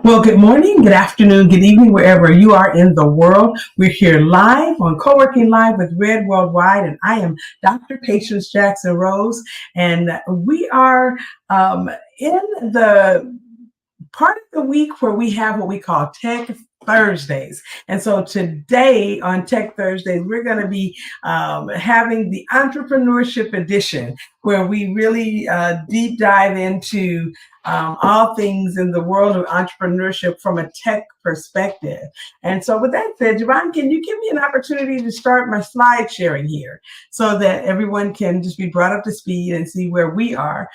Well, good morning, good afternoon, good evening, wherever you are in the world. We're here live on Co-working Live with Red Worldwide, and I am Dr. Patience Jackson Rose, and we are in the part of the week where we have what we call Tech Thursdays. And so today on Tech Thursdays, we're going to be having the Entrepreneurship edition, where we really deep dive into all things in the world of entrepreneurship from a tech perspective. And so with that said, Javon, can you give me an opportunity to start my slide sharing here so that everyone can just be brought up to speed and see where we are?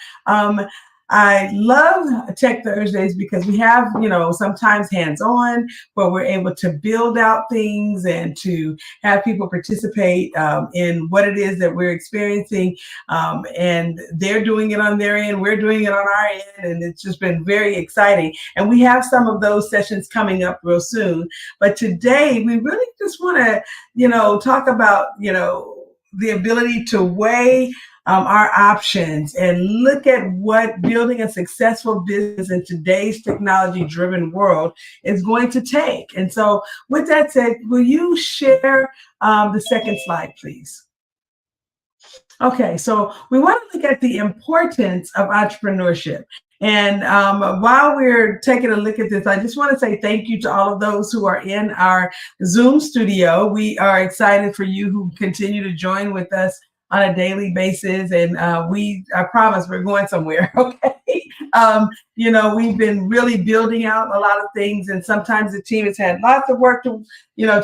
I love Tech Thursdays because we have, sometimes hands-on where we're able to build out things and to have people participate in what it is that we're experiencing. And they're doing it on their end, we're doing it on our end, and it's just been very exciting. And we have some of those sessions coming up real soon. But today we really just want to, talk about, the ability to weigh our options and look at what building a successful business in today's technology-driven world is going to take. And so with that said, will you share the second slide, please? Okay, so we want to look at the importance of entrepreneurship. And while we're taking a look at this, I just want to say thank you to all of those who are in our Zoom studio. We are excited for you who continue to join with us on a daily basis. And I promise we're going somewhere, okay? We've been really building out a lot of things, and sometimes the team has had lots of work to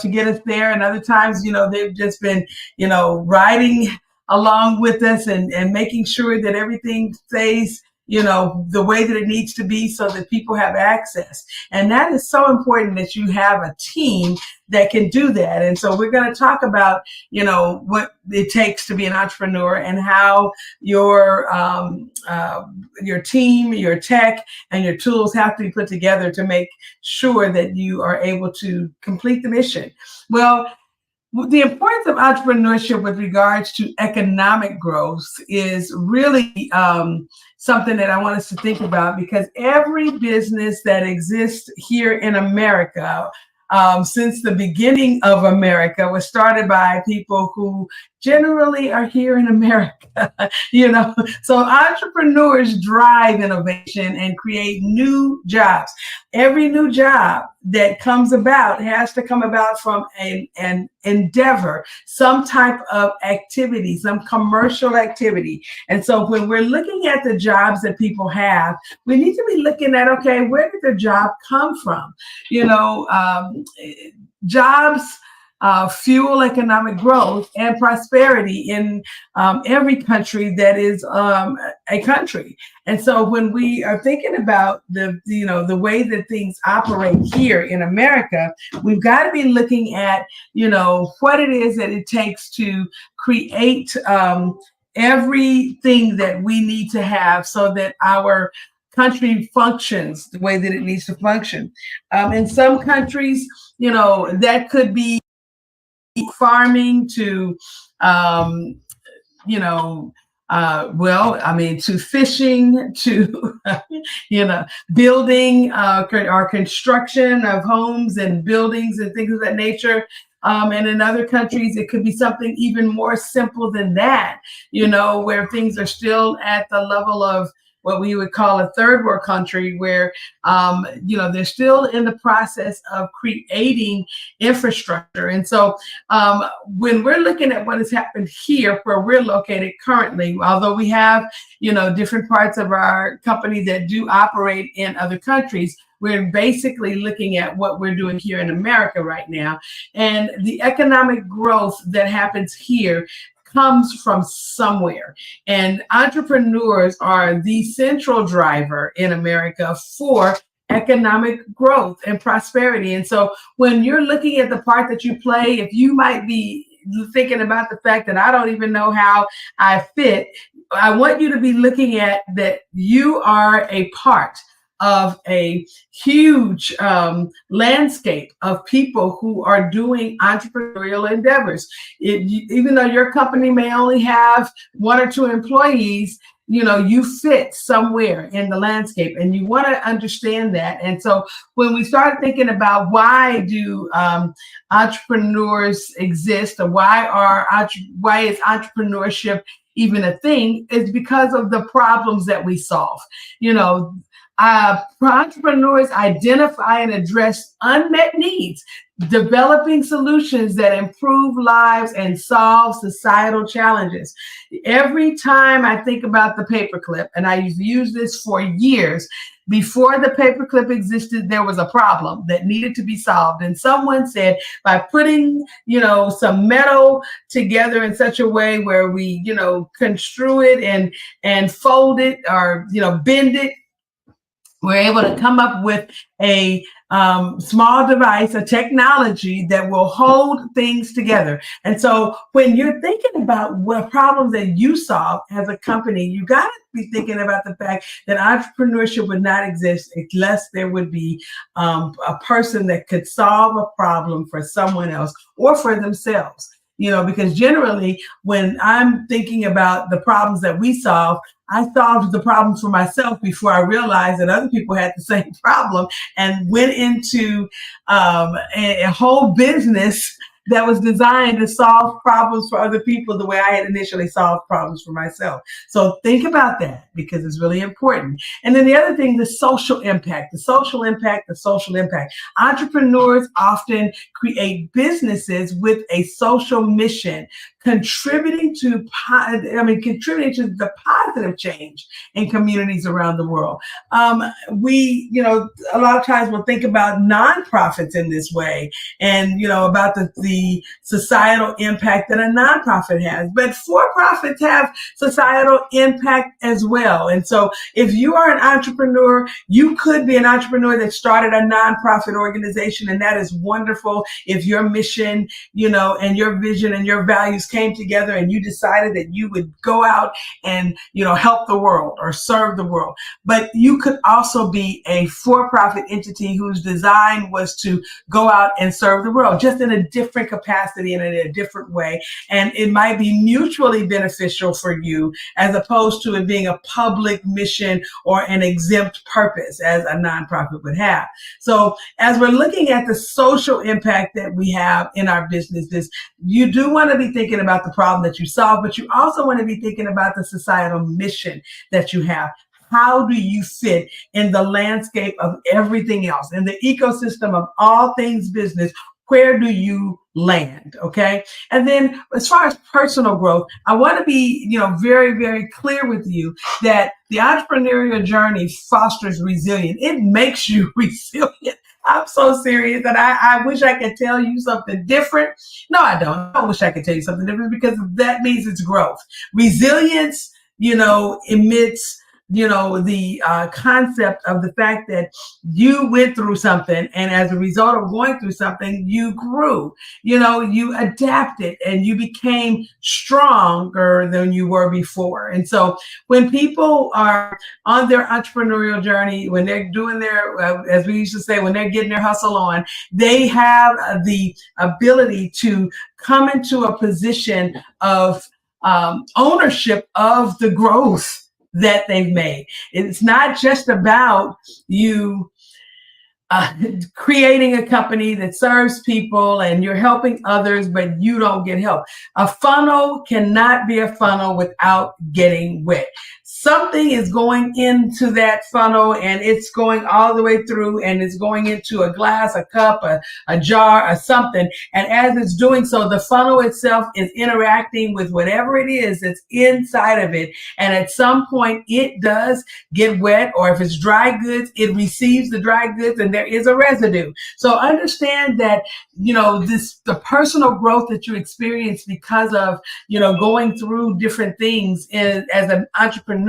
get us there. And other times, they've just been, riding along with us and making sure that everything stays the way that it needs to be so that people have access. And that is so important, that you have a team that can do that. And so we're going to talk about, what it takes to be an entrepreneur and how your team, your tech, and your tools have to be put together to make sure that you are able to complete the mission. Well, the importance of entrepreneurship with regards to economic growth is really something that I want us to think about, because every business that exists here in America since the beginning of America was started by people who generally are here in America, So entrepreneurs drive innovation and create new jobs. Every new job that comes about has to come about from an endeavor, some type of activity, some commercial activity. And so when we're looking at the jobs that people have, we need to be looking at, okay, where did the job come from? Jobs fuel economic growth and prosperity in every country that is a country. And so when we are thinking about the way that things operate here in America, we've got to be looking at, what it is that it takes to create everything that we need to have so that our country functions the way that it needs to function. In some countries, that could be farming to, to fishing, to, building or construction of homes and buildings and things of that nature. And in other countries, it could be something even more simple than that, where things are still at the level of what we would call a third world country, where, they're still in the process of creating infrastructure. And so when we're looking at what has happened here, where we're located currently, although we have, different parts of our company that do operate in other countries, we're basically looking at what we're doing here in America right now. And the economic growth that happens here comes from somewhere. And entrepreneurs are the central driver in America for economic growth and prosperity. And so when you're looking at the part that you play, if you might be thinking about the fact that I don't even know how I fit, I want you to be looking at that you are a part of a huge landscape of people who are doing entrepreneurial endeavors. Even though your company may only have one or two employees, you fit somewhere in the landscape, and you want to understand that. And so when we start thinking about why do entrepreneurs exist, or why is entrepreneurship even a thing, is because of the problems that we solve. Entrepreneurs identify and address unmet needs, developing solutions that improve lives and solve societal challenges. Every time I think about the paperclip, and I used this for years, before the paperclip existed, there was a problem that needed to be solved. And someone said, by putting, some metal together in such a way where we, construe it and fold it, or, bend it, we're able to come up with a small device, a technology that will hold things together. And so when you're thinking about what problems that you solve as a company, you got to be thinking about the fact that entrepreneurship would not exist unless there would be a person that could solve a problem for someone else or for themselves. Because generally, when I'm thinking about the problems that we solve, I solved the problems for myself before I realized that other people had the same problem, and went into a whole business that was designed to solve problems for other people the way I had initially solved problems for myself. So think about that, because it's really important. And then the other thing, the social impact. Entrepreneurs often create businesses with a social mission, contributing to the positive change in communities around the world. We, a lot of times we'll think about nonprofits in this way, and, about the societal impact that a nonprofit has. But for-profits have societal impact as well. And so if you are an entrepreneur, you could be an entrepreneur that started a nonprofit organization, and that is wonderful. If your mission, and your vision and your values came together, and you decided that you would go out and, help the world or serve the world. But you could also be a for-profit entity whose design was to go out and serve the world, just in a different capacity and in a different way. And it might be mutually beneficial for you, as opposed to it being a public mission or an exempt purpose as a nonprofit would have. So as we're looking at the social impact that we have in our businesses, you do want to be thinking about the problem that you solve, but you also want to be thinking about the societal mission that you have. How do you fit in the landscape of everything else, in the ecosystem of all things business? Where do you land? Okay. And then as far as personal growth, I want to be, very, very clear with you that the entrepreneurial journey fosters resilience. It makes you resilient. I'm so serious, that I wish I could tell you something different. No, I don't. I wish I could tell you something different, because that means it's growth. Resilience, emits the concept of the fact that you went through something, and as a result of going through something, you grew, you adapted, and you became stronger than you were before. And so when people are on their entrepreneurial journey, when they're doing their, as we used to say, when they're getting their hustle on, they have the ability to come into a position of ownership of the growth that they've made. It's not just about you creating a company that serves people and you're helping others, but you don't get help. A funnel cannot be a funnel without getting wet. Something is going into that funnel, and it's going all the way through, and it's going into a glass, a cup, a jar, or something. And as it's doing so, the funnel itself is interacting with whatever it is that's inside of it. And at some point, it does get wet, or if it's dry goods, it receives the dry goods, and there is a residue. So understand that, the personal growth that you experience because of, going through different things as an entrepreneur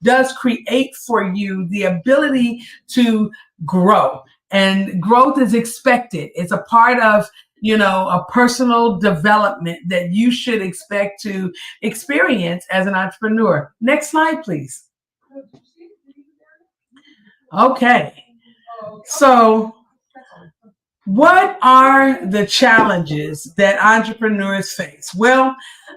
does create for you the ability to grow. And growth is expected. It's a part of, a personal development that you should expect to experience as an entrepreneur. Next slide, please. Okay. So, what are the challenges that entrepreneurs face? Well,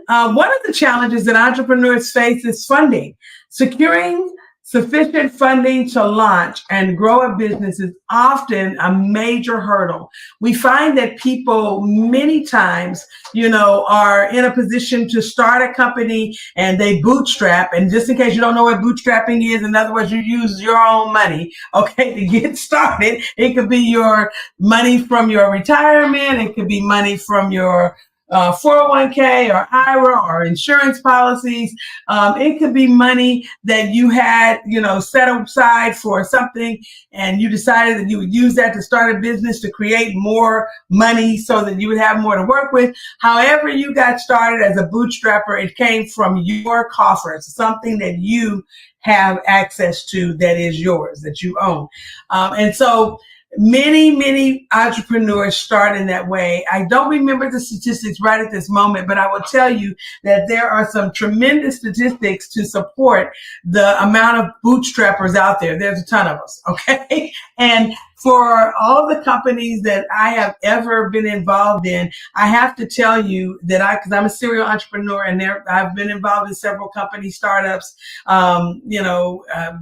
one of the challenges that entrepreneurs face is funding. Securing sufficient funding to launch and grow a business is often a major hurdle. We find that people many times, are in a position to start a company and they bootstrap. And just in case you don't know what bootstrapping is, in other words, you use your own money, okay, to get started. It could be your money from your retirement. It could be money from your 401k or IRA or insurance policies. It could be money that you had, set aside for something, and you decided that you would use that to start a business to create more money so that you would have more to work with. However you got started as a bootstrapper, it came from your coffers, something that you have access to that is yours, that you own. And so many entrepreneurs start in that way. I don't remember the statistics right at this moment, but I will tell you that there are some tremendous statistics to support the amount of bootstrappers out there. There's a ton of us, okay? And for all the companies that I have ever been involved in, I have to tell you that because I'm a serial entrepreneur, and I've been involved in several company startups.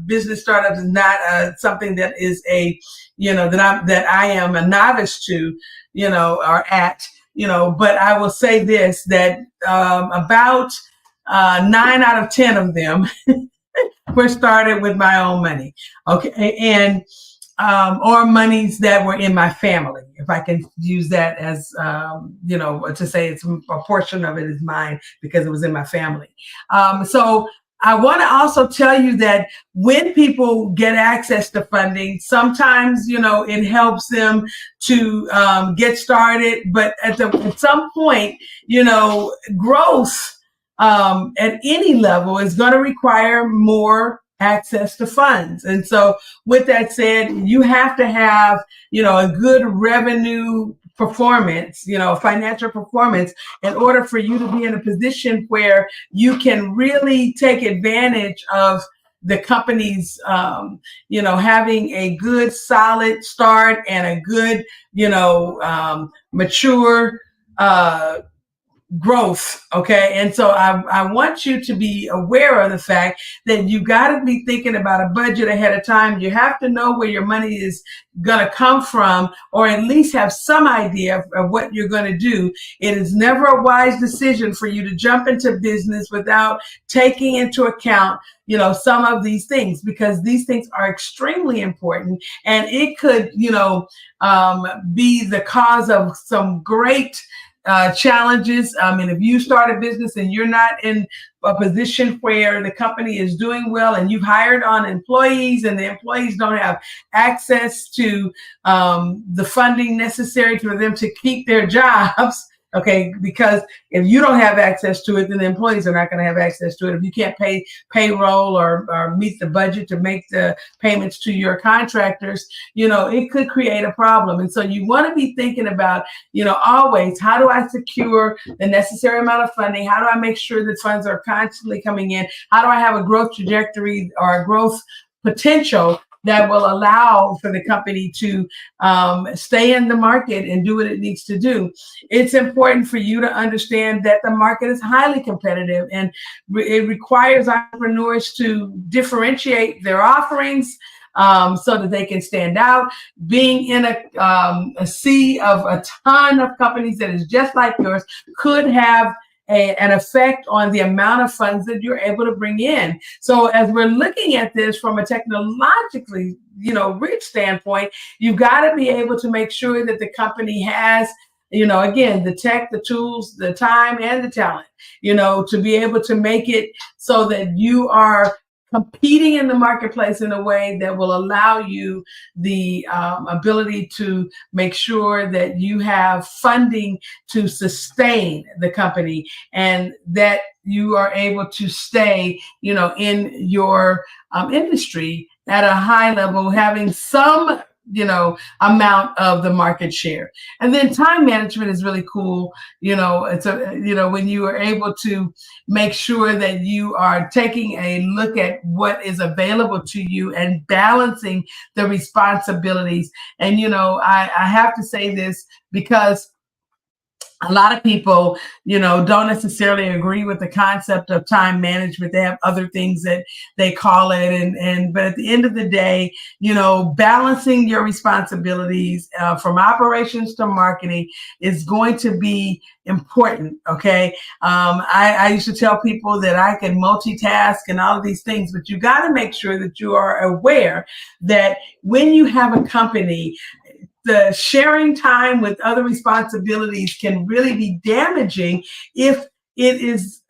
Business startups is not something that is that I am a novice to, or at, but I will say this, that about 9 out of 10 of them were started with my own money. Okay. And or monies that were in my family, if I can use that as, to say it's a portion of it is mine because it was in my family. So I want to also tell you that when people get access to funding, sometimes, it helps them to get started. But at some point, growth at any level is going to require more access to funds. And so with that said, you have to have, a good revenue performance, financial performance, in order for you to be in a position where you can really take advantage of the company's, having a good solid start and a good, mature, growth. Okay. And so I want you to be aware of the fact that you got to be thinking about a budget ahead of time. You have to know where your money is going to come from, or at least have some idea of what you're going to do. It is never a wise decision for you to jump into business without taking into account, some of these things, because these things are extremely important, and it could, be the cause of some great challenges. I mean, if you start a business and you're not in a position where the company is doing well, and you've hired on employees and the employees don't have access to the funding necessary for them to keep their jobs, okay, because if you don't have access to it, then the employees are not going to have access to it. If you can't pay payroll or meet the budget to make the payments to your contractors, it could create a problem. And so you want to be thinking about, always, how do I secure the necessary amount of funding? How do I make sure that funds are constantly coming in? How do I have a growth trajectory or a growth potential that will allow for the company to stay in the market and do what it needs to do? It's important for you to understand that the market is highly competitive, and it requires entrepreneurs to differentiate their offerings so that they can stand out. Being in a sea of a ton of companies that is just like yours could have an effect on the amount of funds that you're able to bring in. So as we're looking at this from a technologically, rich standpoint, you've got to be able to make sure that the company has, again, the tech, the tools, the time, and the talent, to be able to make it so that you are competing in the marketplace in a way that will allow you the ability to make sure that you have funding to sustain the company, and that you are able to stay, in your industry at a high level, having some amount of the market share. And then time management is really cool. It's when you are able to make sure that you are taking a look at what is available to you and balancing the responsibilities. And I have to say this because a lot of people, don't necessarily agree with the concept of time management. They have other things that they call it. But at the end of the day, balancing your responsibilities from operations to marketing is going to be important. Okay. I used to tell people that I can multitask and all of these things, but you got to make sure that you are aware that when you have a company, the sharing time with other responsibilities can really be damaging if it is,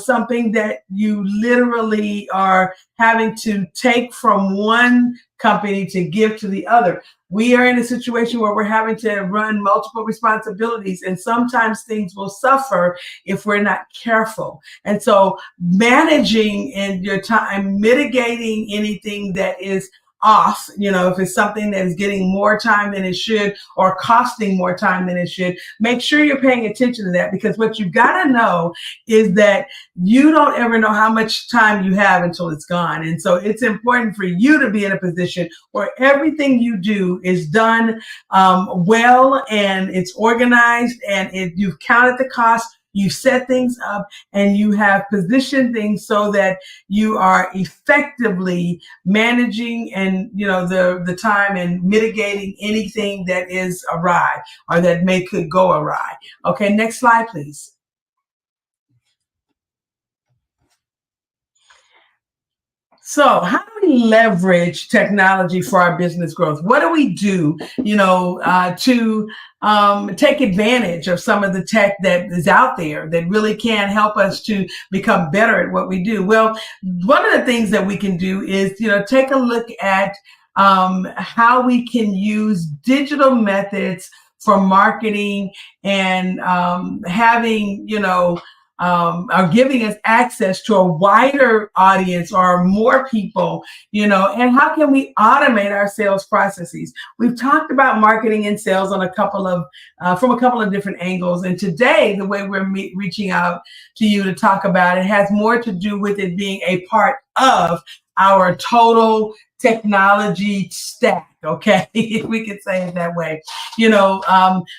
something that you literally are having to take from one company to give to the other. We are in a situation where we're having to run multiple responsibilities, and sometimes things will suffer if we're not careful. And so managing in your time, mitigating anything that is off, if it's something that is getting more time than it should or costing more time than it should, make sure you're paying attention to that, because what you got to know is that you don't ever know how much time you have until it's gone. And so it's important for you to be in a position where everything you do is done well, and it's organized, and you've counted the cost. You set things up and you have positioned things so that you are effectively managing and the time and mitigating anything that is awry or that could go awry. Okay, next slide, please. So how do we leverage technology for our business growth? What do we do, to take advantage of some of the tech that is out there that really can help us to become better at what we do? Well, one of the things that we can do is, take a look at how we can use digital methods for marketing and having, are giving us access to a wider audience or more people, and how can we automate our sales processes? We've talked about marketing and sales on from a couple of different angles. And today, the way we're reaching out to you to talk about it has more to do with it being a part of our total technology stack. Okay, if we could say it that way,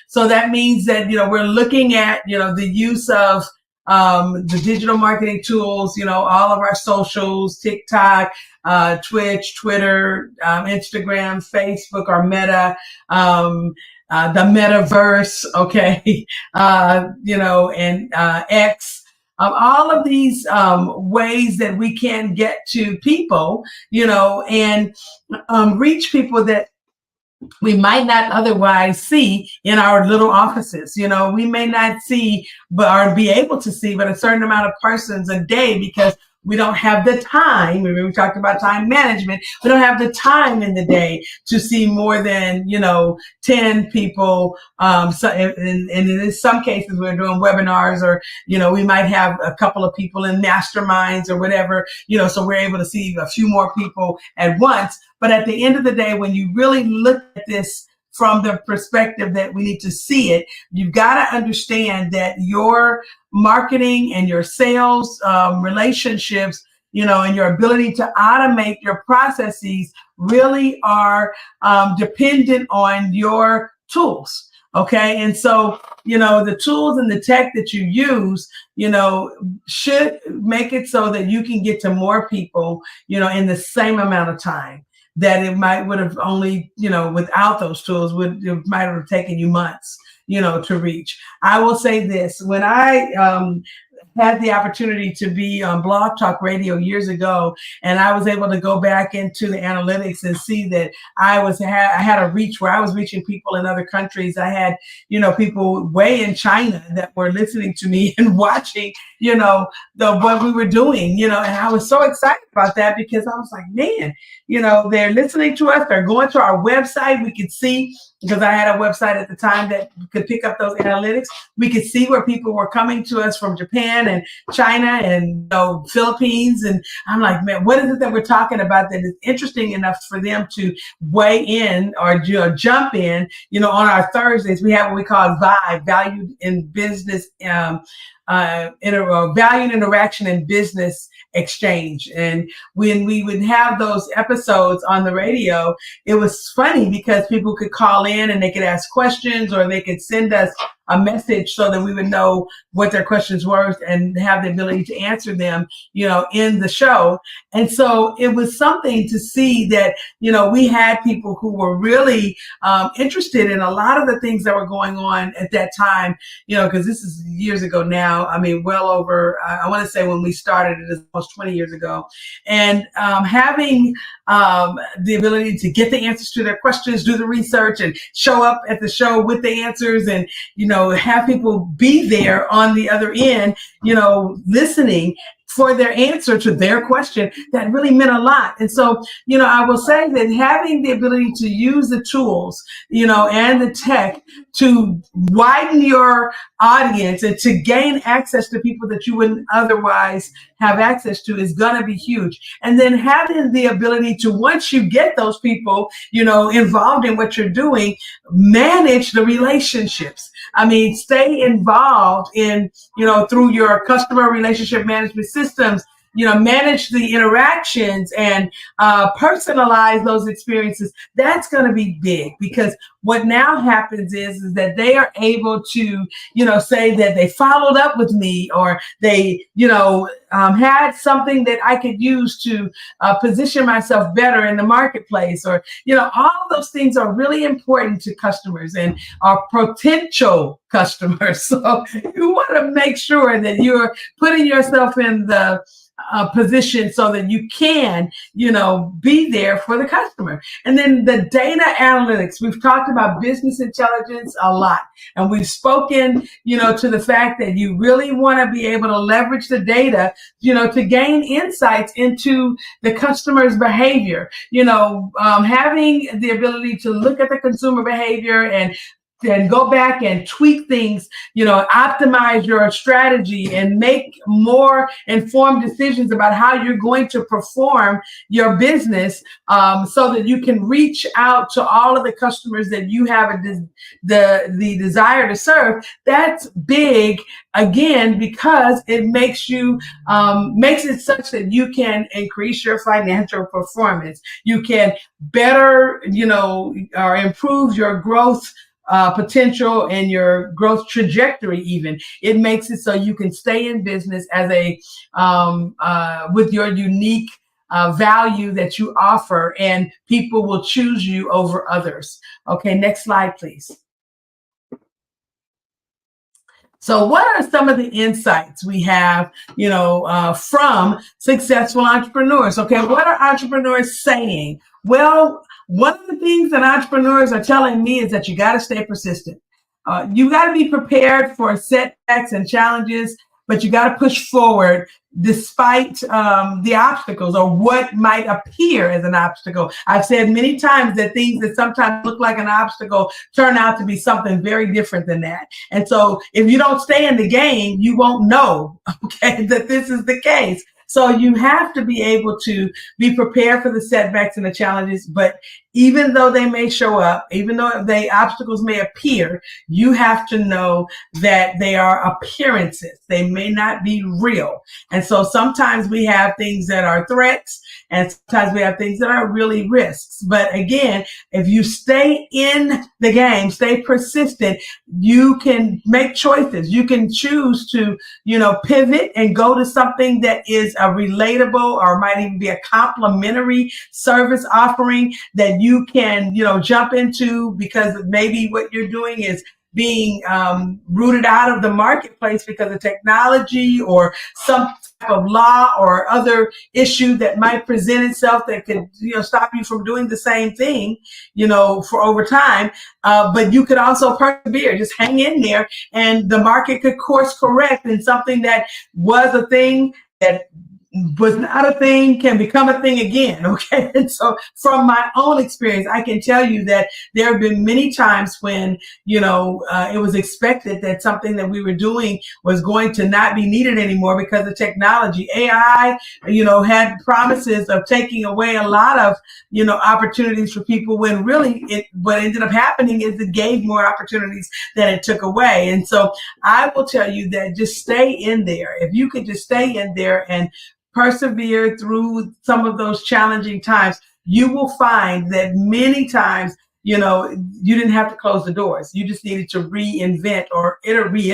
so that means that, we're looking at, the use of the digital marketing tools, all of our socials, TikTok, Twitch, Twitter, Instagram, Facebook, our Meta, the metaverse, okay, and X. All of these ways that we can get to people, and reach people that we might not otherwise see in our little offices. We may not see or be able to see but a certain amount of persons a day, because we don't have the time. Remember, we talked about time management. We don't have the time in the day to see more than, 10 people. So, and in some cases, we're doing webinars, or, we might have a couple of people in masterminds or whatever, so we're able to see a few more people at once. But at the end of the day, when you really look at this from the perspective that we need to see it, you've got to understand that your marketing and your sales relationships, and your ability to automate your processes really are dependent on your tools. Okay. And so, the tools and the tech that you use, should make it so that you can get to more people, in the same amount of time that it would have only, without those tools, it might have taken you months, to reach. I will say this: when I had the opportunity to be on Blog Talk Radio years ago, and I was able to go back into the analytics and see that I had a reach where I was reaching people in other countries. I had, people way in China that were listening to me and watching, what we were doing, and I was so excited about that because I was like, man, they're listening to us. They're going to our website. We could see, because I had a website at the time that could pick up those analytics. We could see where people were coming to us from Japan and China and Philippines. And I'm like, man, what is it that we're talking about that is interesting enough for them to weigh in or jump in? On our Thursdays, we have what we call VIBE, Valued in Business, Valued Interaction and Business Exchange. And when we would have those episodes on the radio, it was funny because people could call in and they could ask questions, or they could send us a message so that we would know what their questions were and have the ability to answer them, in the show. And so it was something to see that, we had people who were really interested in a lot of the things that were going on at that time, because this is years ago now. I mean, well over, I want to say when we started, it is almost 20 years ago. And having the ability to get the answers to their questions, do the research, and show up at the show with the answers, and, have people be there on the other end, listening for their answer to their question, that really meant a lot. And so, I will say that having the ability to use the tools, and the tech to widen your audience and to gain access to people that you wouldn't otherwise have access to is going to be huge. And then having the ability to, once you get those people, involved in what you're doing, manage the relationships. I mean, stay involved in, through your customer relationship management systems, manage the interactions and personalize those experiences. That's going to be big, because what now happens is that they are able to, say that they followed up with me, or they, had something that I could use to position myself better in the marketplace, or, all of those things are really important to customers and our potential customers. So you want to make sure that you're putting yourself in the position so that you can, be there for the customer. And then the data analytics, we've talked about business intelligence a lot, and we've spoken, to the fact that you really want to be able to leverage the data, to gain insights into the customer's behavior, having the ability to look at the consumer behavior and go back and tweak things, optimize your strategy and make more informed decisions about how you're going to perform your business, so that you can reach out to all of the customers that you have the desire to serve. That's big, again, because it makes it such that you can increase your financial performance. You can better, or improve your growth potential and your growth trajectory. Even it makes it so you can stay in business as with your unique value that you offer, and people will choose you over others. Okay, next slide, please. So what are some of the insights we have, from successful entrepreneurs? Okay, what are entrepreneurs saying? Well, one of the things that entrepreneurs are telling me is that you got to stay persistent. You got to be prepared for setbacks and challenges, but you got to push forward despite the obstacles, or what might appear as an obstacle. I've said many times that things that sometimes look like an obstacle turn out to be something very different than that. And so if you don't stay in the game, you won't know, okay, that this is the case. So you have to be able to be prepared for the setbacks and the challenges, but even though they may show up, even though the obstacles may appear, you have to know that they are appearances. They may not be real. And so sometimes we have things that are threats, and sometimes we have things that are really risks. But again, if you stay in the game, stay persistent, you can make choices. You can choose to, pivot and go to something that is a relatable, or might even be a complementary service offering that you can, jump into, because maybe what you're doing is being rooted out of the marketplace because of technology or some type of law or other issue that might present itself that could, stop you from doing the same thing, for over time. But you could also persevere, just hang in there, and the market could course correct in something that was a thing that was not a thing can become a thing again. Okay. And so from my own experience, I can tell you that there have been many times when, it was expected that something that we were doing was going to not be needed anymore because of technology. AI, had promises of taking away a lot of, opportunities for people, when really what ended up happening is it gave more opportunities than it took away. And so I will tell you that just stay in there. If you could just stay in there and persevere through some of those challenging times, you will find that many times, you didn't have to close the doors. You just needed to reinvent or iterate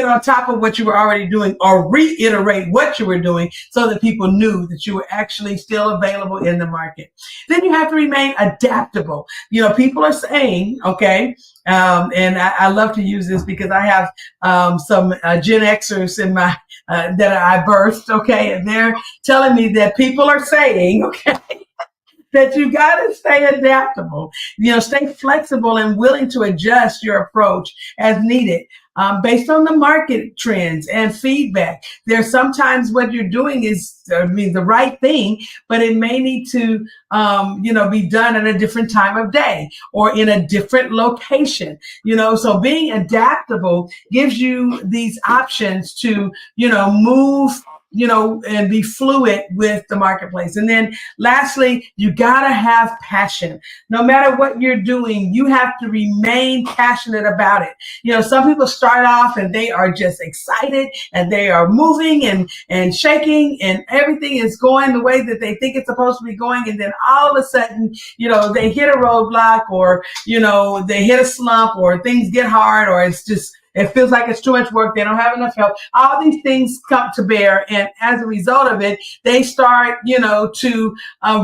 on top of what you were already doing, or reiterate what you were doing, so that people knew that you were actually still available in the market. Then you have to remain adaptable. People are saying, okay, and I love to use this because I have some Gen Xers in my that I birthed, okay, and they're telling me that people are saying, okay, that you got to stay adaptable, stay flexible and willing to adjust your approach as needed. Based on the market trends and feedback. There's sometimes what you're doing is, the right thing, but it may need to, be done at a different time of day or in a different location. So being adaptable gives you these options to, move, and be fluid with the marketplace. And then lastly, you got to have passion. No matter what you're doing, you have to remain passionate about it. Some people start off and they are just excited and they are moving and shaking and everything is going the way that they think it's supposed to be going. And then all of a sudden, they hit a roadblock, or, they hit a slump, or things get hard, or it feels like it's too much work. They don't have enough help. All these things come to bear. And as a result of it, they start, to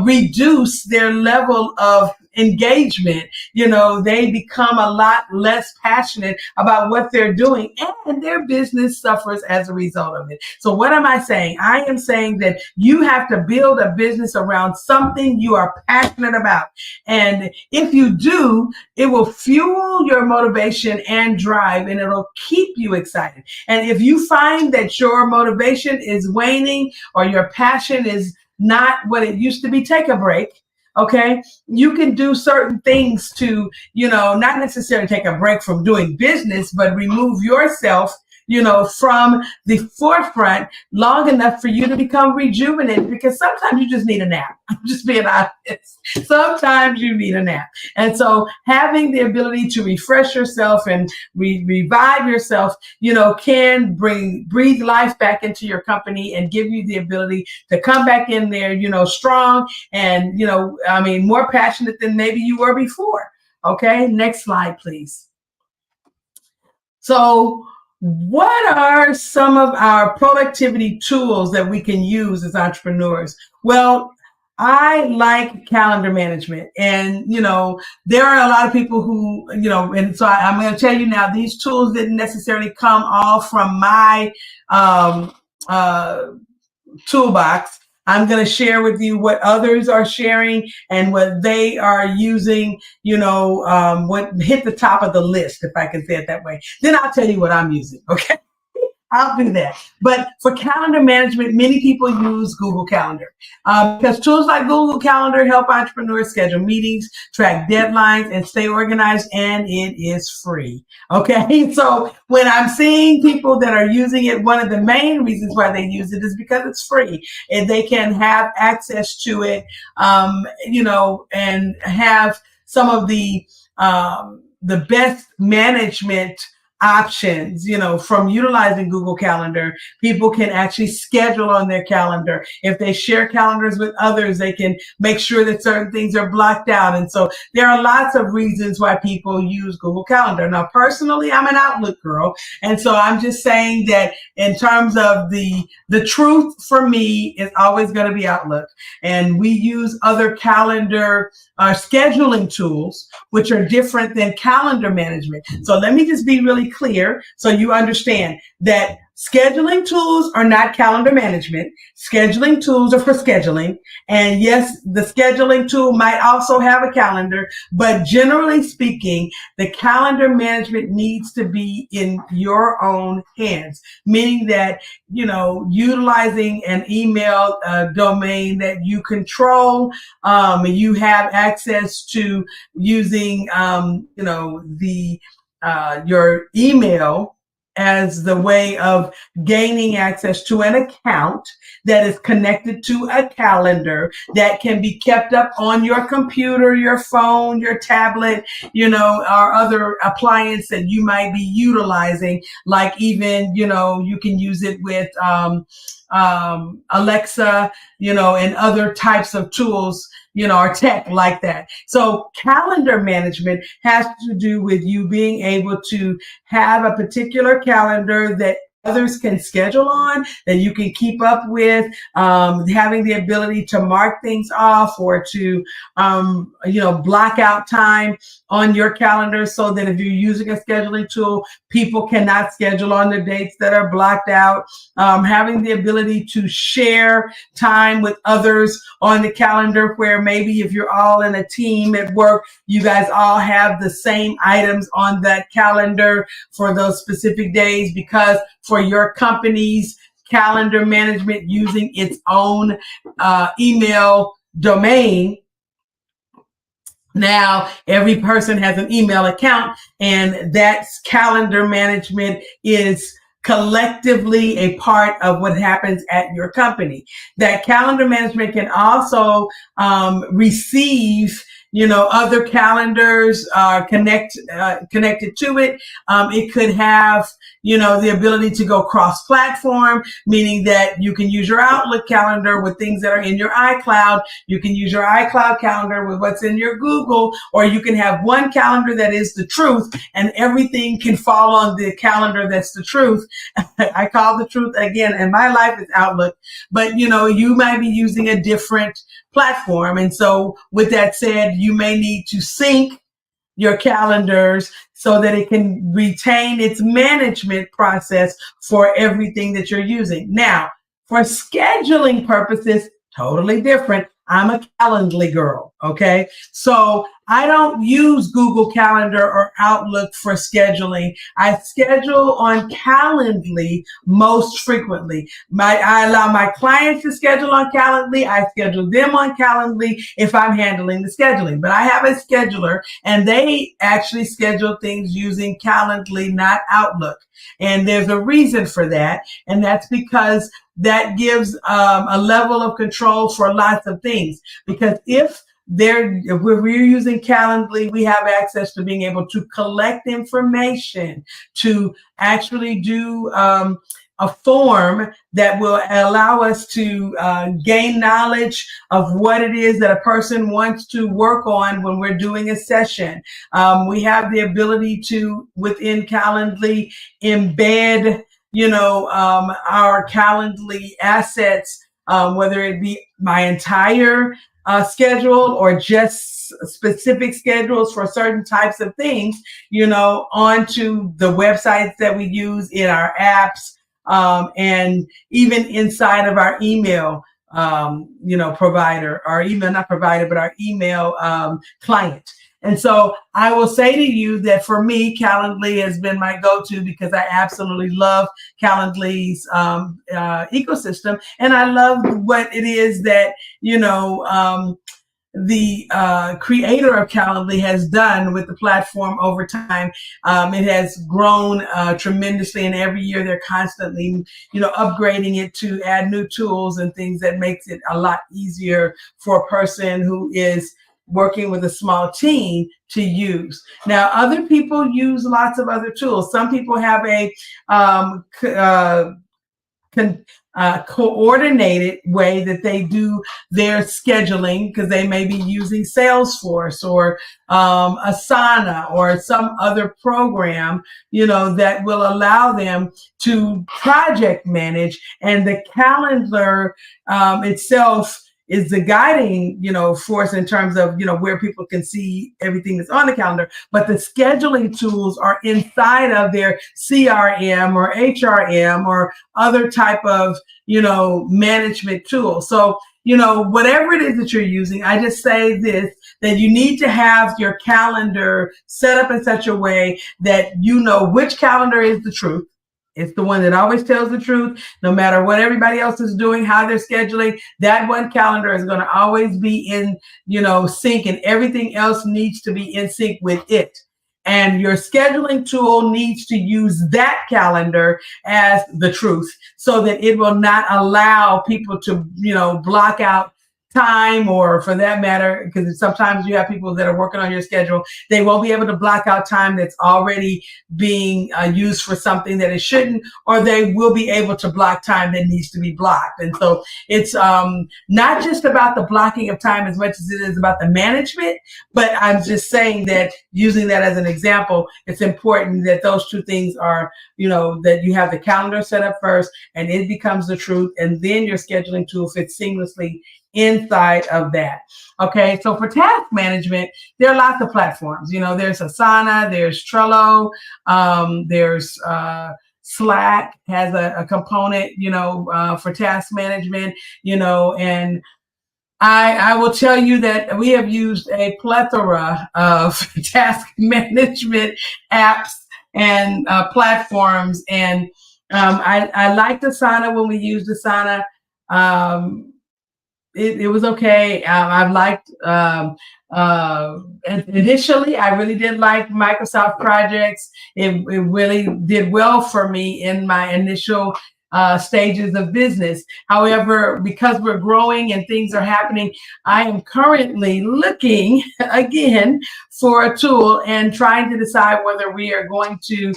reduce their level of engagement. They become a lot less passionate about what they're doing, and their business suffers as a result of it. So what am I saying? I am saying that you have to build a business around something you are passionate about. And if you do, it will fuel your motivation and drive, and it'll keep you excited. And if you find that your motivation is waning or your passion is not what it used to be, take a break. Okay, you can do certain things to, not necessarily take a break from doing business, but remove yourself, from the forefront long enough for you to become rejuvenated, because sometimes you just need a nap. I'm just being honest. Sometimes you need a nap. And so having the ability to refresh yourself and revive yourself, can breathe life back into your company and give you the ability to come back in there, strong and, more passionate than maybe you were before. Okay, next slide, please. So what are some of our productivity tools that we can use as entrepreneurs? Well, I like calendar management, and, there are a lot of people who, and so I'm going to tell you now, these tools didn't necessarily come all from my toolbox. I'm going to share with you what others are sharing and what they are using, what hit the top of the list, if I can say it that way. Then I'll tell you what I'm using. Okay. I'll do that. But for calendar management, many people use Google Calendar because tools like Google Calendar help entrepreneurs schedule meetings, track deadlines, and stay organized, and it is free. Okay, so when I'm seeing people that are using it, one of the main reasons why they use it is because it's free, and they can have access to it, and have some of the best management options, from utilizing Google Calendar. People can actually schedule on their calendar. If they share calendars with others, they can make sure that certain things are blocked out. And so there are lots of reasons why people use Google Calendar. Now, personally, I'm an Outlook girl. And so I'm just saying that in terms of the truth for me is always going to be Outlook. And we use other calendar scheduling tools, which are different than calendar management. So let me just be really clear so you understand that Scheduling tools are not calendar management. Scheduling tools are for scheduling. And yes, the scheduling tool might also have a calendar, but generally speaking, the calendar management needs to be in your own hands, meaning that, utilizing an email domain that you control, you have access to using, your email as the way of gaining access to an account that is connected to a calendar that can be kept up on your computer, your phone, your tablet, or other appliance that you might be utilizing. Like even, you can use it with Alexa, and other types of tools, or tech like that. So calendar management has to do with you being able to have a particular calendar that others can schedule on, that you can keep up with, having the ability to mark things off or to, block out time on your calendar so that if you're using a scheduling tool, people cannot schedule on the dates that are blocked out. Having the ability to share time with others on the calendar, where maybe if you're all in a team at work, you guys all have the same items on that calendar for those specific days, because for your company's calendar management using its own email domain, now every person has an email account, and that calendar management is collectively a part of what happens at your company. That calendar management can also receive other calendars connected to it. It could have, the ability to go cross-platform, meaning that you can use your Outlook calendar with things that are in your iCloud. You can use your iCloud calendar with what's in your Google, or you can have one calendar that is the truth, and everything can fall on the calendar that's the truth. I call the truth, again, in my life is Outlook, but you might be using a different platform. And so with that said, you may need to sync your calendars so that it can retain its management process for everything that you're using. Now, for scheduling purposes, totally different. I'm a Calendly girl, okay? So I don't use Google Calendar or Outlook for scheduling. I schedule on Calendly most frequently. I allow my clients to schedule on Calendly. I schedule them on Calendly if I'm handling the scheduling. But I have a scheduler, and they actually schedule things using Calendly, not Outlook. And there's a reason for that, and that's because that gives a level of control for lots of things. Because if we're using Calendly, we have access to being able to collect information, to actually do a form that will allow us to gain knowledge of what it is that a person wants to work on when we're doing a session. We have the ability to, within Calendly, embed our Calendly assets, whether it be my entire schedule or just specific schedules for certain types of things, onto the websites that we use in our apps, and even inside of our email, provider, our email, not provider, but our email client. And so I will say to you that for me, Calendly has been my go-to because I absolutely love Calendly's ecosystem. And I love what it is that, the creator of Calendly has done with the platform over time. It has grown tremendously, and every year they're constantly, upgrading it to add new tools and things that makes it a lot easier for a person who is working with a small team to use. Now, other people use lots of other tools. Some people have a coordinated way that they do their scheduling, because they may be using Salesforce or Asana or some other program, that will allow them to project manage, and the calendar itself is the guiding, force in terms of, where people can see everything that's on the calendar. But the scheduling tools are inside of their CRM or HRM or other type of, management tool. So, whatever it is that you're using, I just say this, that you need to have your calendar set up in such a way that you know which calendar is the truth. It's the one that always tells the truth, no matter what everybody else is doing, how they're scheduling. That one calendar is going to always be in, sync, and everything else needs to be in sync with it. And your scheduling tool needs to use that calendar as the truth so that it will not allow people to, block out time, or for that matter, because sometimes you have people that are working on your schedule, they won't be able to block out time that's already being used for something that it shouldn't, or they will be able to block time that needs to be blocked. And so it's not just about the blocking of time as much as it is about the management, but I'm just saying that using that as an example, it's important that those two things are, that you have the calendar set up first and it becomes the truth, and then your scheduling tool fits seamlessly inside of that. Okay, so for task management, there are lots of platforms. There's Asana, there's Trello, there's Slack has a component, for task management, and I will tell you that we have used a plethora of task management apps and platforms, and I liked Asana when we used Asana. It was okay. I've liked, initially, I really did like Microsoft projects. It really did well for me in my initial stages of business. However, because we're growing and things are happening, I am currently looking again for a tool and trying to decide whether we are going to,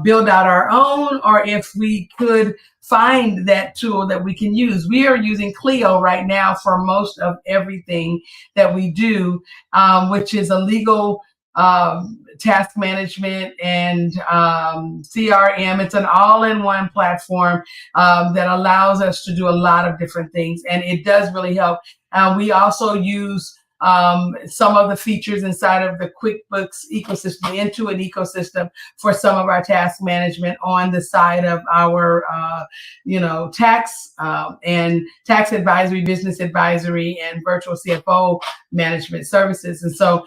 build out our own, or if we could find that tool that we can use. We are using Clio right now for most of everything that we do, which is a legal task management and CRM. It's an all-in-one platform that allows us to do a lot of different things, and it does really help. We also use some of the features inside of the QuickBooks ecosystem into an ecosystem for some of our task management on the side of our, tax and tax advisory, business advisory, and virtual CFO management services. And so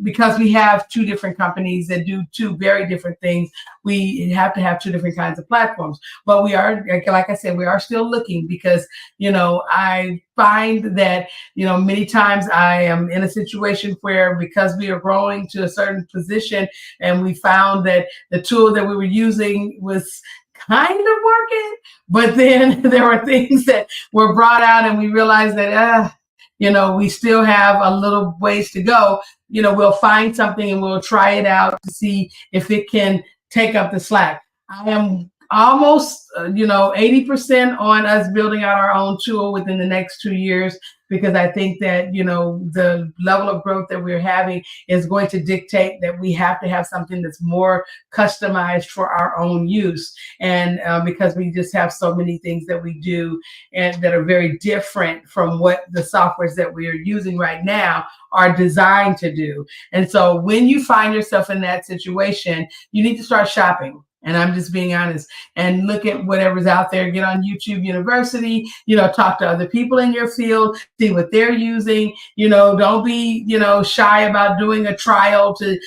because we have two different companies that do two very different things, we have to have two different kinds of platforms. But we are, like I said, we are still looking, because, I find that, many times I am in a situation where, because we are growing to a certain position and we found that the tool that we were using was kind of working, but then there were things that were brought out and we realized that, we still have a little ways to go. We'll find something and we'll try it out to see if it can take up the slack. I am almost, 80% on us building out our own tool within the next 2 years, because I think that, the level of growth that we're having is going to dictate that we have to have something that's more customized for our own use. And because we just have so many things that we do and that are very different from what the softwares that we are using right now are designed to do. And so when you find yourself in that situation, you need to start shopping. And I'm just being honest, and look at whatever's out there. Get on YouTube University, talk to other people in your field, see what they're using. Don't be, shy about doing a trial, to,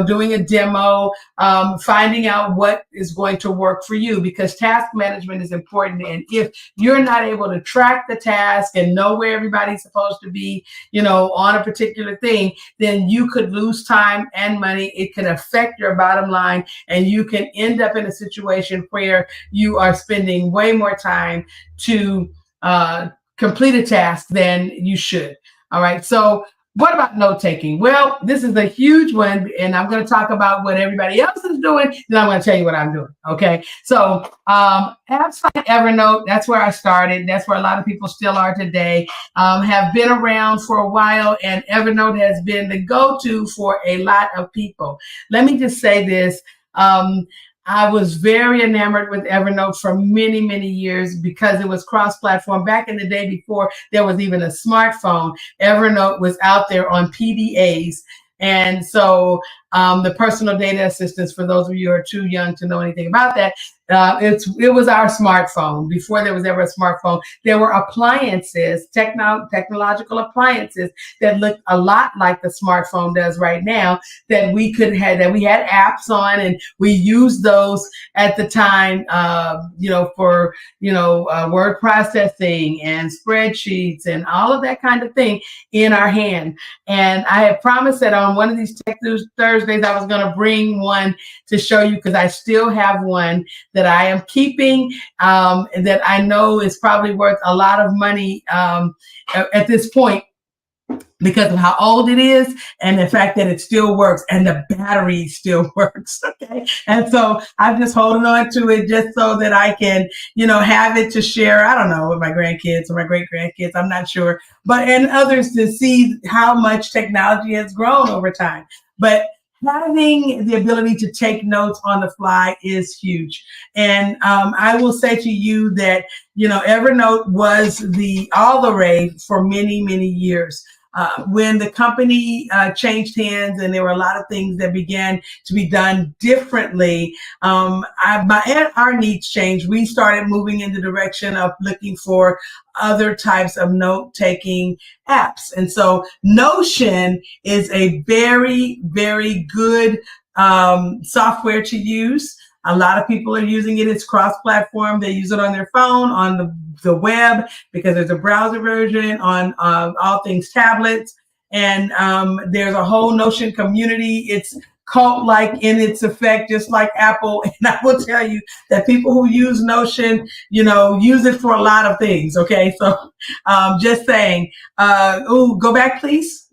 doing a demo, finding out what is going to work for you, because task management is important. And if you're not able to track the task and know where everybody's supposed to be, on a particular thing, then you could lose time and money. It can affect your bottom line, and you can end up in a situation where you are spending way more time to complete a task than you should. All right. So what about note taking? Well, this is a huge one, and I'm going to talk about what everybody else is doing, then I'm going to tell you what I'm doing. Okay. So apps like Evernote, that's where I started. That's where a lot of people still are today, have been around for a while, and Evernote has been the go-to for a lot of people. Let me just say this. I was very enamored with Evernote for many, many years because it was cross-platform. Back in the day before there was even a smartphone, Evernote was out there on PDAs. And so the personal data assistants, for those of you who are too young to know anything about that, it was our smartphone. Before there was ever a smartphone, there were appliances, technological appliances that looked a lot like the smartphone does right now, that we had apps on, and we used those at the time, for word processing and spreadsheets and all of that kind of thing in our hand. And I had promised that on one of these Tech News Thursdays, I was going to bring one to show you, because I still have one that I am keeping, that I know is probably worth a lot of money at this point, because of how old it is and the fact that it still works and the battery still works. Okay. And so I'm just holding on to it just so that I can, have it to share, I don't know, with my grandkids or my great grandkids, I'm not sure, and others to see how much technology has grown over time. But having the ability to take notes on the fly is huge. And I will say to you that, Evernote was all the rage for many, many years. When the company changed hands and there were a lot of things that began to be done differently, our needs changed. We started moving in the direction of looking for other types of note-taking apps. And so Notion is a very, very good software to use. A lot of people are using it. It's cross-platform. They use it on their phone, on the web, because there's a browser version on all things tablets. And there's a whole Notion community. It's cult-like in its effect, just like Apple. And I will tell you that people who use Notion, use it for a lot of things. Okay, so just saying. Go back, please.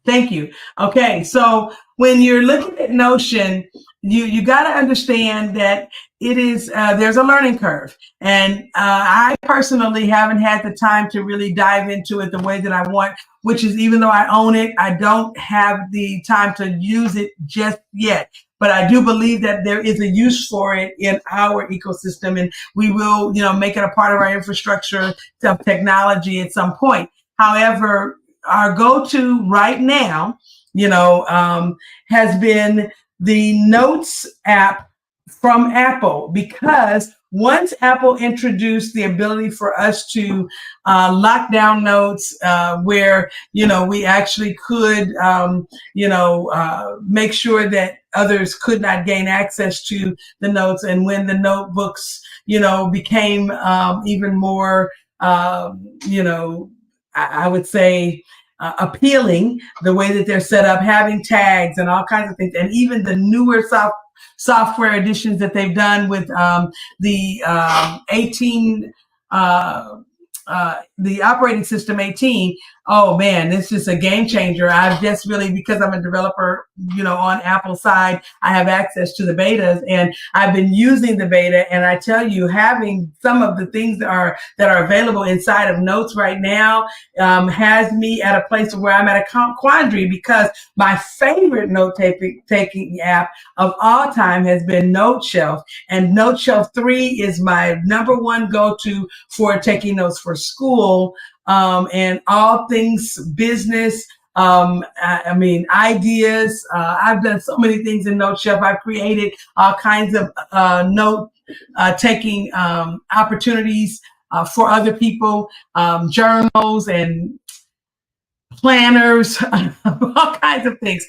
Thank you. Okay, so when you're looking at Notion, you got to understand that it is there's a learning curve, and I personally haven't had the time to really dive into it the way that I want. Which is, even though I own it, I don't have the time to use it just yet. But I do believe that there is a use for it in our ecosystem, and we will, make it a part of our infrastructure of technology at some point. However, our go-to right now, has been the Notes app from Apple, because once Apple introduced the ability for us to lock down notes, where, we actually could, make sure that others could not gain access to the notes. And when the notebooks, became even more, I would say, appealing, the way that they're set up, having tags and all kinds of things, and even the newer software editions that they've done with the 18, the operating system 18. Oh man, it's just a game changer. I've just really, because I'm a developer, on Apple side, I have access to the betas, and I've been using the beta. And I tell you, having some of the things that are available inside of Notes right now has me at a place where I'm at a quandary, because my favorite note-taking app of all time has been NoteShelf, and NoteShelf 3 is my number one go-to for taking notes for school. And all things business, ideas. I've done so many things in NoteShelf. I've created all kinds of note taking opportunities for other people, journals and planners, all kinds of things.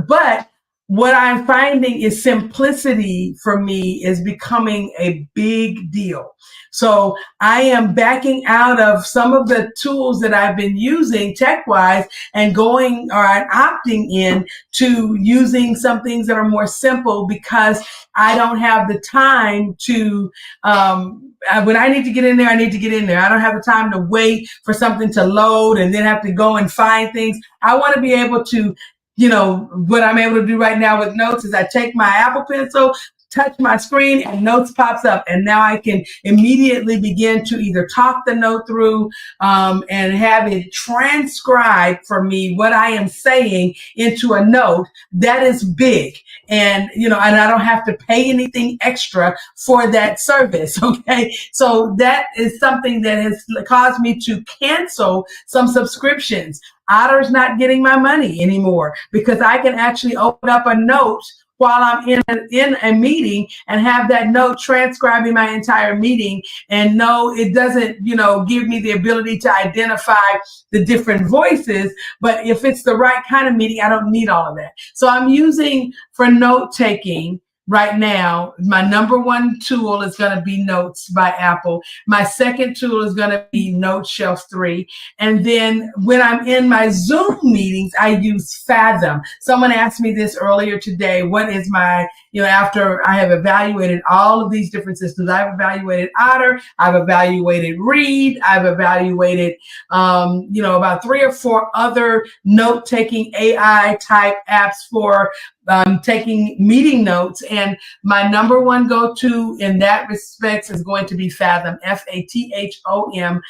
But what I'm finding is simplicity for me is becoming a big deal. So I am backing out of some of the tools that I've been using tech-wise and opting in to using some things that are more simple, because I don't have the time to, when I need to get in there, I need to get in there. I don't have the time to wait for something to load and then have to go and find things. I want to be able to, what I'm able to do right now with Notes is I take my Apple Pencil, touch my screen and notes pops up, and now I can immediately begin to either talk the note through and have it transcribe for me what I am saying into a note. That is big. And, and I don't have to pay anything extra for that service. Okay. So that is something that has caused me to cancel some subscriptions. Otter's not getting my money anymore because I can actually open up a note while I'm in a meeting and have that note transcribing my entire meeting. And no, it doesn't, give me the ability to identify the different voices. But if it's the right kind of meeting, I don't need all of that. So I'm using for note taking right now, my number one tool is going to be Notes by Apple. My second tool is going to be Note Shelf 3. And then when I'm in my Zoom meetings, I use Fathom. Someone asked me this earlier today. What is my, after I have evaluated all of these different systems, I've evaluated Otter, I've evaluated Read, I've evaluated, about 3 or 4 other note-taking AI type apps for taking meeting notes, and my number one go-to in that respect is going to be Fathom, FATHOM.ai,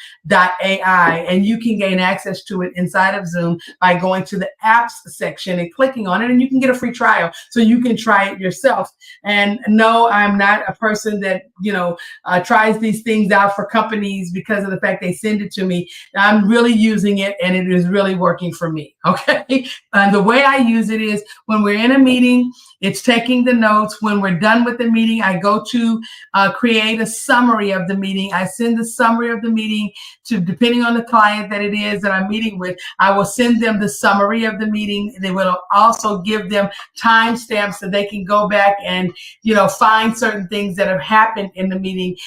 and you can gain access to it inside of Zoom by going to the apps section and clicking on it, and you can get a free trial so you can try it yourself. And no, I'm not a person that tries these things out for companies because of the fact they send it to me. I'm really using it, and it is really working for me. Okay, and the way I use it is when we're in a meeting, it's taking the notes. When we're done with the meeting, I go to create a summary of the meeting. I send the summary of the meeting to, depending on the client that it is that I'm meeting with, I will send them the summary of the meeting. They will also give them timestamps so they can go back and, find certain things that have happened in the meeting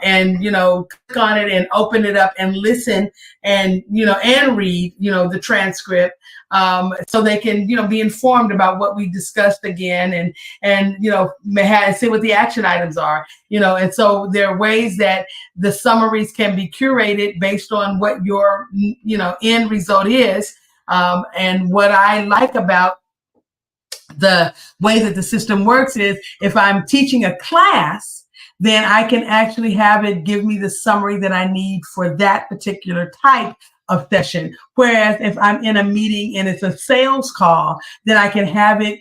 and, click on it and open it up and listen and, and read, the transcript. So they can, be informed about what we discussed again and see what the action items are, and so there are ways that the summaries can be curated based on what your, end result is. And what I like about the way that the system works is if I'm teaching a class, then I can actually have it give me the summary that I need for that particular type of session. Whereas if I'm in a meeting and it's a sales call, then I can have it,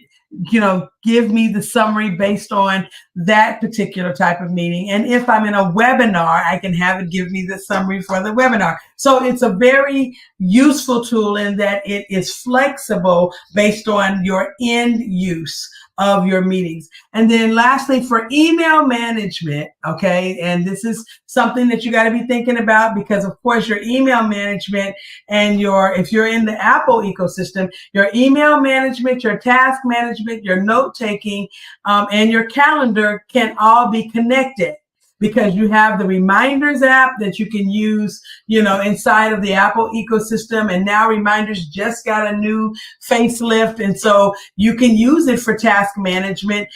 give me the summary based on that particular type of meeting. And if I'm in a webinar, I can have it give me the summary for the webinar. So it's a very useful tool in that it is flexible based on your end use of your meetings. And then lastly, for email management, okay, and this is something that you got to be thinking about because of course your email management and if you're in the Apple ecosystem, your email management, your task management, your note taking, and your calendar can all be connected. Because you have the Reminders app that you can use, inside of the Apple ecosystem. And now Reminders just got a new facelift. And so you can use it for task management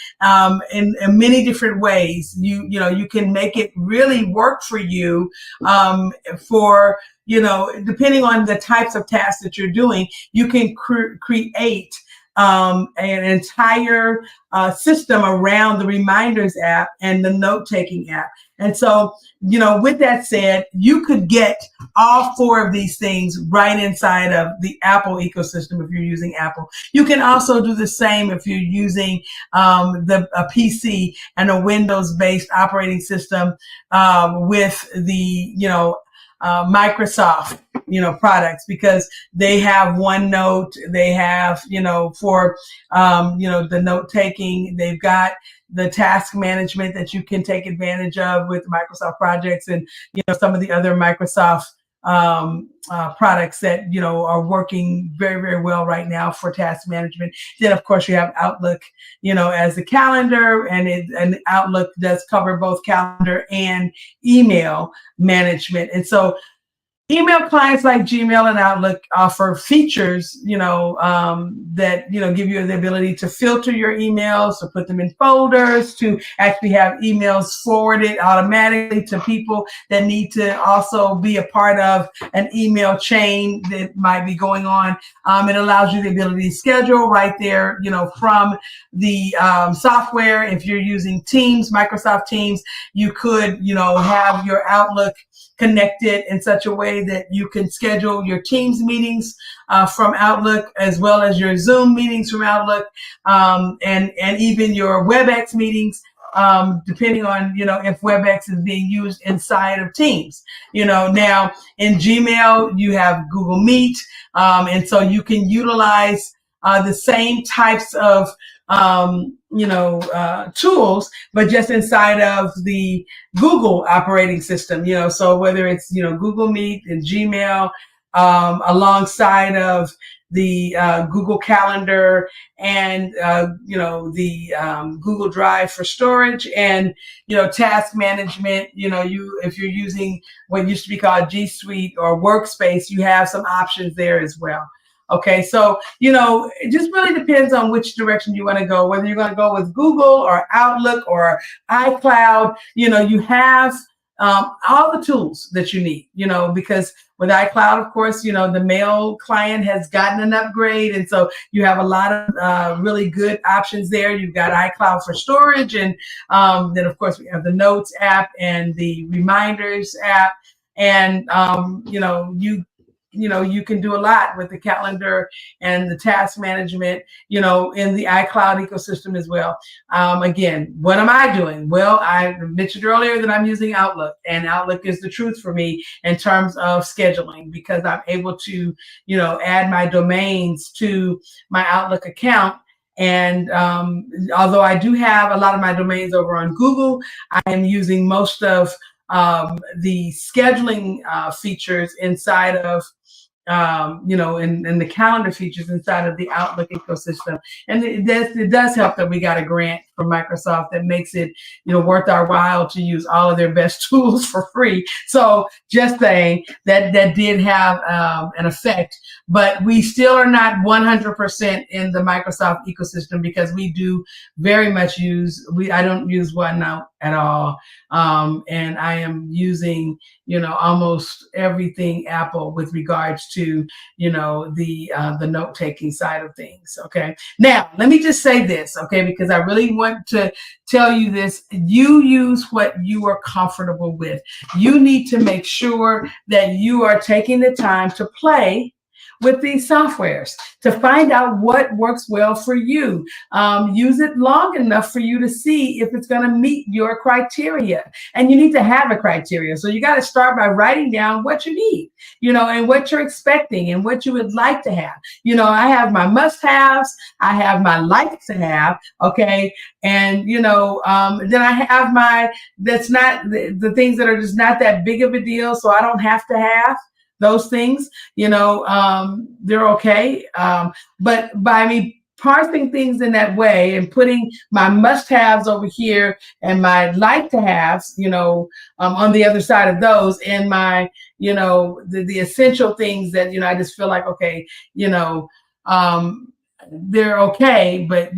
in many different ways. You can make it really work for you for, depending on the types of tasks that you're doing, you can create an entire system around the Reminders app and the note-taking app. And so, with that said, you could get all 4 of these things right inside of the Apple ecosystem if you're using Apple. You can also do the same if you're using a PC and a Windows-based operating system with the, Microsoft, products, because they have OneNote, they have, for, the note taking, they've got the task management that you can take advantage of with Microsoft projects and, some of the other Microsoft products that, are working very, very well right now for task management. Then, of course, you have Outlook, as the calendar, and Outlook does cover both calendar and email management. And so Email clients like Gmail and Outlook offer features, that, give you the ability to filter your emails, to put them in folders, to actually have emails forwarded automatically to people that need to also be a part of an email chain that might be going on. It allows you the ability to schedule right there, from the software. If you're using Teams, Microsoft Teams, you could, have your Outlook connected in such a way that you can schedule your Teams meetings from Outlook, as well as your Zoom meetings from Outlook, and even your WebEx meetings, depending on, if WebEx is being used inside of Teams. Now in Gmail, you have Google Meet, and so you can utilize the same types of tools, but just inside of the Google operating system. So whether it's Google Meet and Gmail, alongside of the Google Calendar and the Google Drive for storage, and task management. If you're using what used to be called G Suite or Workspace, you have some options there as well. Okay, so, it just really depends on which direction you want to go, whether you're going to go with Google or Outlook or iCloud. You have all the tools that you need, because with iCloud, of course, the mail client has gotten an upgrade. And so you have a lot of really good options there. You've got iCloud for storage. And then, of course, we have the Notes app and the Reminders app. And, you can do a lot with the calendar and the task management, in the iCloud ecosystem as well. Again, what am I doing? Well, I mentioned earlier that I'm using Outlook, and Outlook is the truth for me in terms of scheduling, because I'm able to, add my domains to my Outlook account. And although I do have a lot of my domains over on Google, I am using most of the scheduling features inside of in the calendar features inside of the Outlook ecosystem. And it does help that we got a grant from Microsoft that makes it, worth our while to use all of their best tools for free. So just saying that did have an effect, but we still are not 100% in the Microsoft ecosystem, because we do very much I don't use OneNote at all. And I am using, almost everything Apple with regards to, the note-taking side of things. Okay. Now, let me just say this, okay, because I really want to tell you this. You use what you are comfortable with. You need to make sure that you are taking the time to play with these softwares to find out what works well for you. Use it long enough for you to see if it's going to meet your criteria. And you need to have a criteria. So you got to start by writing down what you need, and what you're expecting and what you would like to have. I have my must-haves. I have my like to have. Okay. And, then I have that's not the things that are just not that big of a deal. So I don't have to have those things, they're okay. But by me parsing things in that way and putting my must-haves over here and my like-to-haves, on the other side of those, and my, the essential things that, I just feel like, okay, they're okay, but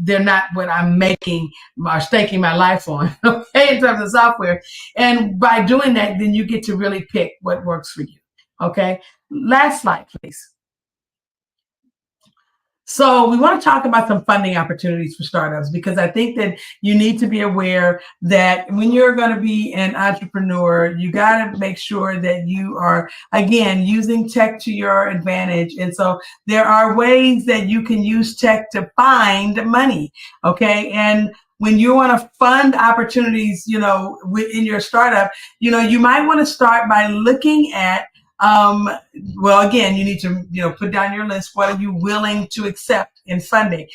they're not what I'm making or staking my life on, okay, in terms of software. And by doing that, then you get to really pick what works for you. Okay. Last slide, please. So we want to talk about some funding opportunities for startups, because I think that you need to be aware that when you're going to be an entrepreneur, you got to make sure that you are, again, using tech to your advantage. And so there are ways that you can use tech to find money. Okay. And when you want to fund opportunities, in your startup, you might want to start by looking at, well, again, you need to, put down your list. What are you willing to accept in funding?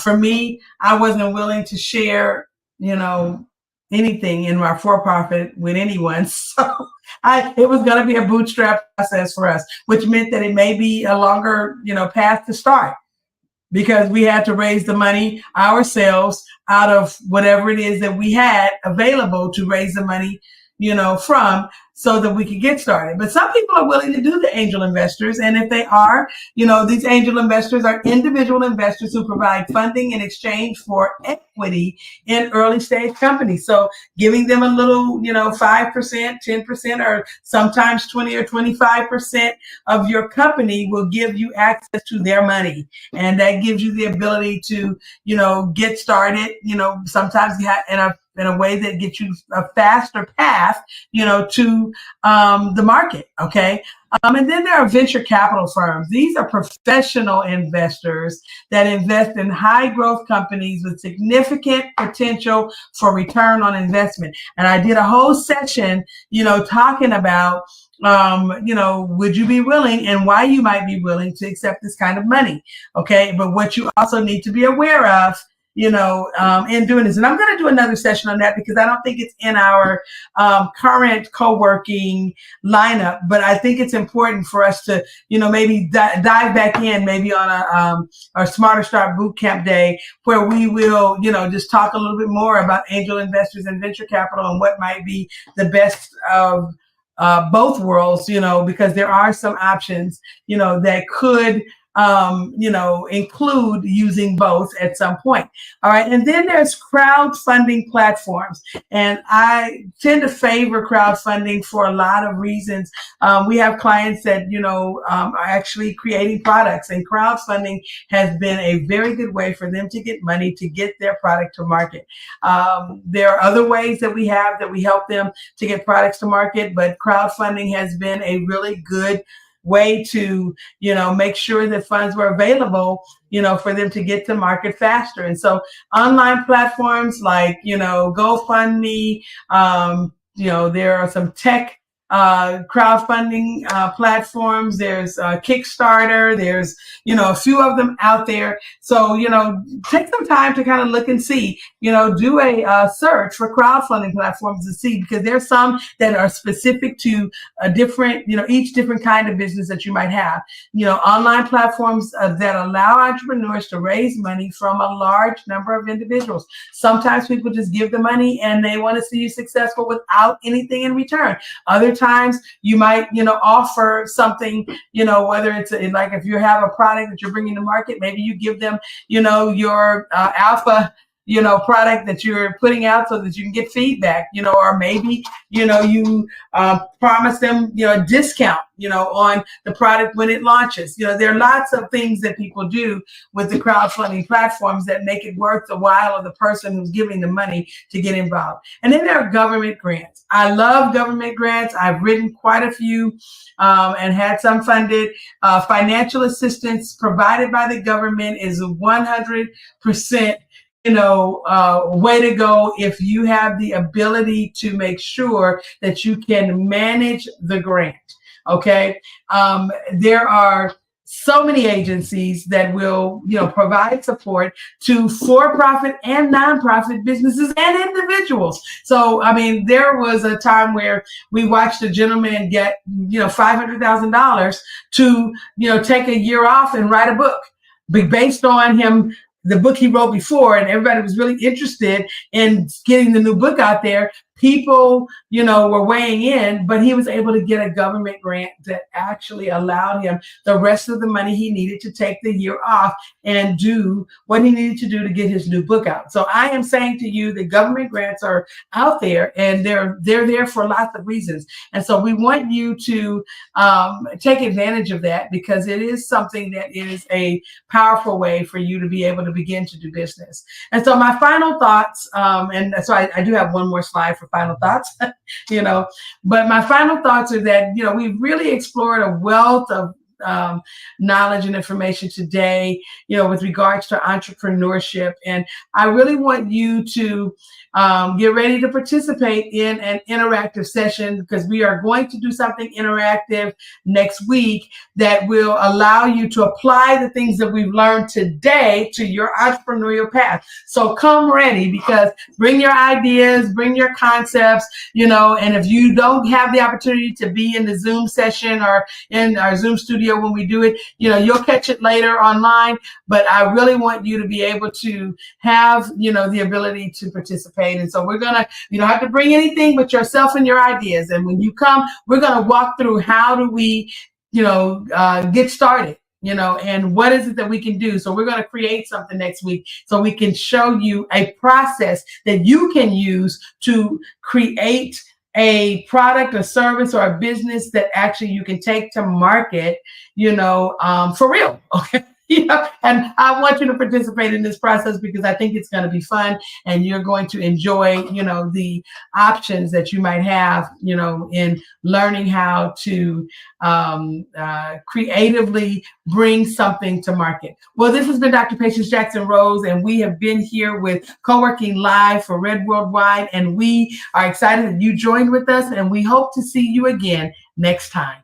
For me, I wasn't willing to share, anything in my for-profit with anyone. So it was going to be a bootstrap process for us, which meant that it may be a longer, path to start, because we had to raise the money ourselves out of whatever it is that we had available to raise the money, from, so that we can get started. But some people are willing to do the angel investors. And if they are, these angel investors are individual investors who provide funding in exchange for equity in early stage companies. So giving them a little, 5%, 10%, or sometimes 20 or 25% of your company will give you access to their money. And that gives you the ability to, get started, sometimes you have in a way that gets you a faster path, to the market. Okay. And then there are venture capital firms. These are professional investors that invest in high growth companies with significant potential for return on investment. And I did a whole session, talking about, would you be willing and why you might be willing to accept this kind of money. Okay. But what you also need to be aware of, in doing this. And I'm going to do another session on that because I don't think it's in our current co-working lineup, but I think it's important for us to, maybe dive back in, maybe on our Smarter Start Bootcamp Day, where we will, just talk a little bit more about angel investors and venture capital and what might be the best of both worlds, because there are some options, that could include using both at some point. All right. And then there's crowdfunding platforms. And I tend to favor crowdfunding for a lot of reasons. We have clients that, are actually creating products, and crowdfunding has been a very good way for them to get money to get their product to market. There are other ways that we help them to get products to market, but crowdfunding has been a really good way to, make sure that funds were available, for them to get to market faster. And so online platforms like, GoFundMe, there are some tech crowdfunding platforms. There's Kickstarter. There's, a few of them out there. So, take some time to kind of look and see, do a search for crowdfunding platforms to see, because there's some that are specific to a different, each different kind of business that you might have. Online platforms that allow entrepreneurs to raise money from a large number of individuals. Sometimes people just give the money and they want to see you successful without anything in return. Other times you might, offer something, whether it's like if you have a product that you're bringing to market, maybe you give them, your alpha, product that you're putting out so that you can get feedback, or maybe, you promise them, a discount, on the product when it launches. There are lots of things that people do with the crowdfunding platforms that make it worth the while of the person who's giving the money to get involved. And then there are government grants. I love government grants. I've written quite a few and had some funded. Financial assistance provided by the government is 100% way to go if you have the ability to make sure that you can manage the grant. Okay. There are so many agencies that will, provide support to for-profit and nonprofit businesses and individuals. So, there was a time where we watched a gentleman get, $500,000 to, take a year off and write a book based on the book he wrote before, and everybody was really interested in getting the new book out there. People, were weighing in, but he was able to get a government grant that actually allowed him the rest of the money he needed to take the year off and do what he needed to do to get his new book out. So I am saying to you that government grants are out there, and they're there for lots of reasons. And so we want you to take advantage of that, because it is something that is a powerful way for you to be able to begin to do business. And so my final thoughts, and so I do have one more slide for final thoughts, but my final thoughts are that, we've really explored a wealth of knowledge and information today, with regards to entrepreneurship. And I really want you to get ready to participate in an interactive session, because we are going to do something interactive next week that will allow you to apply the things that we've learned today to your entrepreneurial path. So come ready, because bring your ideas, bring your concepts, and if you don't have the opportunity to be in the Zoom session or in our Zoom studio studio when we do it. You'll catch it later online, but I really want you to be able to have, the ability to participate. And so you don't have to bring anything but yourself and your ideas. And when you come, we're going to walk through how do we, get started. And what is it that we can do? So we're going to create something next week so we can show you a process that you can use to create a product, a service, or a business that actually you can take to market, for real. Okay. And I want you to participate in this process because I think it's going to be fun and you're going to enjoy, the options that you might have, in learning how to creatively bring something to market. Well, this has been Dr. Patience Jackson Rose, and we have been here with Co-working Live for Red Worldwide, and we are excited that you joined with us, and we hope to see you again next time.